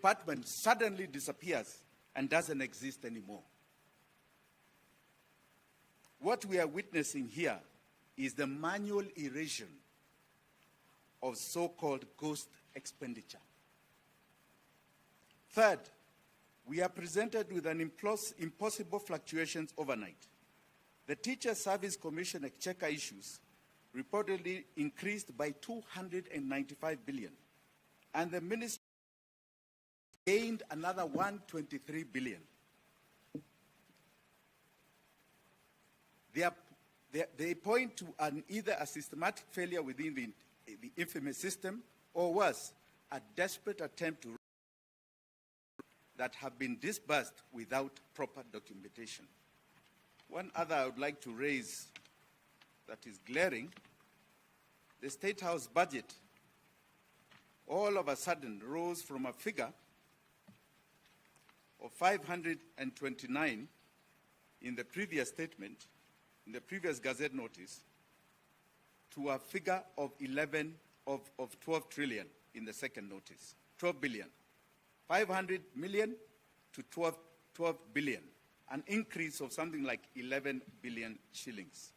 department suddenly disappears and doesn't exist anymore. What we are witnessing here is the manual erosion of so-called ghost expenditure. Third, we are presented with an impossible fluctuations overnight. The Teacher Service Commission exchequer issues reportedly increased by 295 billion, and the ministry gained another 123 billion. They point to either a systematic failure within the infamous system, or worse, a desperate attempt to that have been disbursed without proper documentation. One other I would like to raise that is glaring: the State House budget all of a sudden rose from a figure of 529 in the previous statement, in the previous Gazette notice, to a figure of 12 trillion in the second notice, 12 billion. 500 million to 12 billion, an increase of something like 11 billion shillings.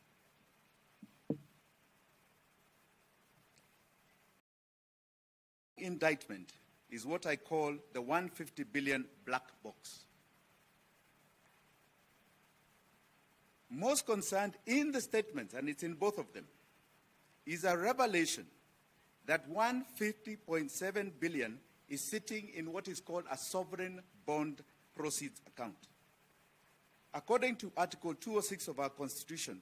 Indictment is what I call the 150 billion black box. Most concerned in the statements, and it's in both of them, is a revelation that 150.7 billion is sitting in what is called a sovereign bond proceeds account. According to Article 206 of our Constitution,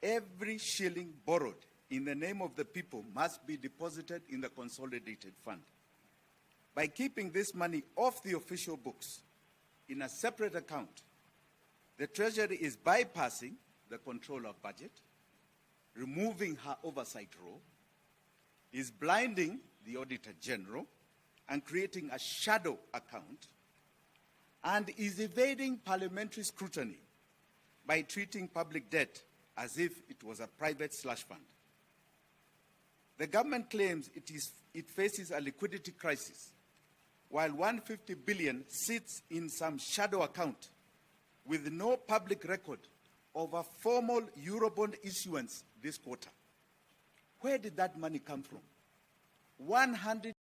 every shilling borrowed in the name of the people must be deposited in the consolidated fund. By keeping this money off the official books in a separate account, the Treasury is bypassing the control of budget, removing her oversight role, is blinding the Auditor General, and creating a shadow account, and is evading parliamentary scrutiny by treating public debt as if it was a private slush fund. The government claims it faces a liquidity crisis, while 150 billion sits in some shadow account with no public record of a formal Eurobond issuance this quarter. Where did that money come from? 100.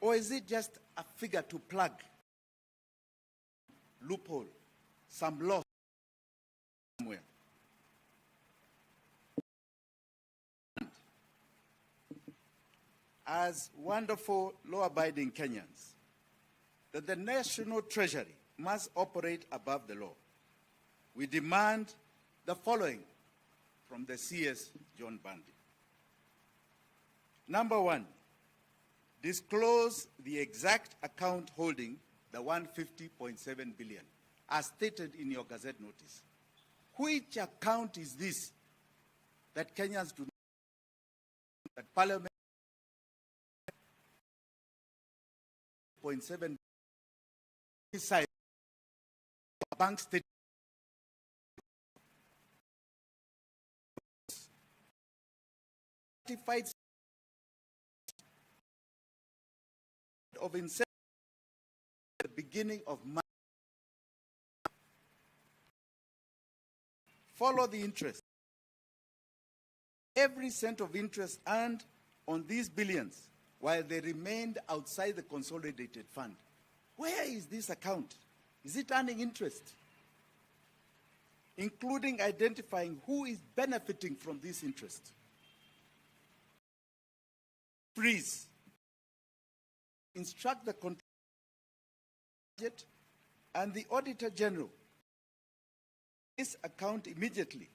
Or is it just a figure to plug loophole, some loss somewhere? As wonderful law-abiding Kenyans, that the National Treasury must operate above the law. We demand the following from the CS John Bandi. Number one, disclose the exact account holding the 150.7 billion, as stated in your Gazette notice. Which account is this that Kenyans do not, that Parliament 0.7 side bank statement certified of inception at the beginning of March. Follow the interest. Every cent of interest earned on these billions while they remained outside the consolidated fund. Where is this account? Is it earning interest? Including identifying who is benefiting from this interest. Freeze. Instruct the control budget and the Auditor General this account immediately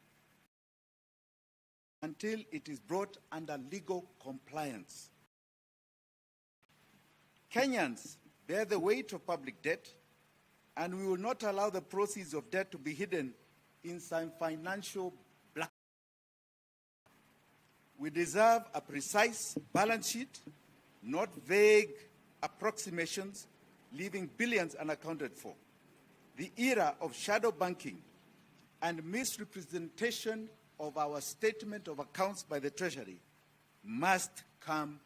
until it is brought under legal compliance. Kenyans bear the weight of public debt, and we will not allow the proceeds of debt to be hidden in some financial black. We deserve a precise balance sheet, not vague approximations, leaving billions unaccounted for. The era of shadow banking and misrepresentation of our statement of accounts by the Treasury must come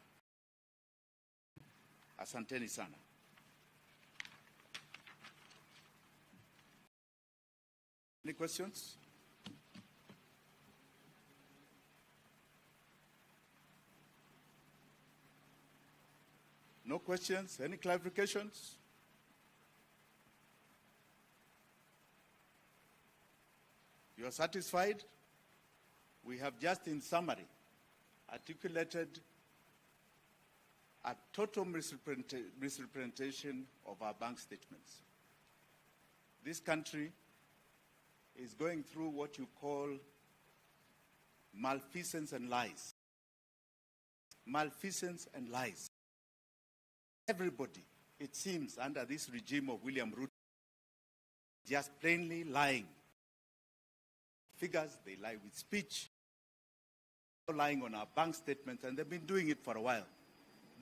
Asanteni sana. Any questions? No questions? Any clarifications? You are satisfied? We have just, in summary, articulated a total misrepresentation of our bank statements. This country is going through what you call malfeasance and lies. Malfeasance and lies. Everybody, it seems, under this regime of William Ruto, just plainly lying. Figures, they lie with speech, lying on our bank statements, and they've been doing it for a while.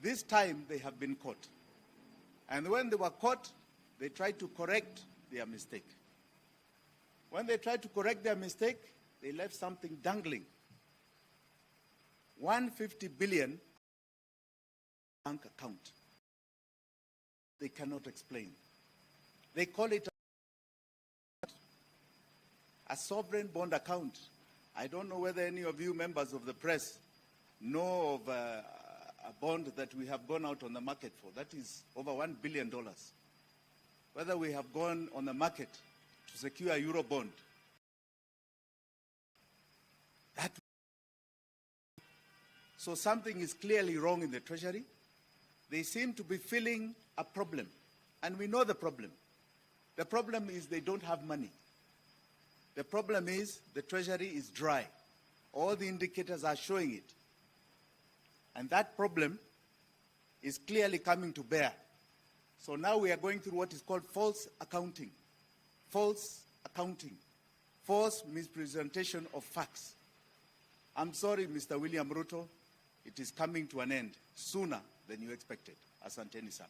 This time, they have been caught. And when they were caught, they tried to correct their mistake. When they tried to correct their mistake, they left something dangling. 150 billion bank account. They cannot explain. They call it a sovereign bond account. I don't know whether any of you members of the press know of a bond that we have gone out on the market for. That is over $1 billion. Whether we have gone on the market to secure a euro bond. So something is clearly wrong in the Treasury. They seem to be feeling a problem. And we know the problem. The problem is they don't have money. The problem is the Treasury is dry. All the indicators are showing it. And that problem is clearly coming to bear. So now we are going through what is called false accounting. False accounting. False misrepresentation of facts. I'm sorry, Mr. William Ruto, it is coming to an end sooner than you expected. Asanteni sana.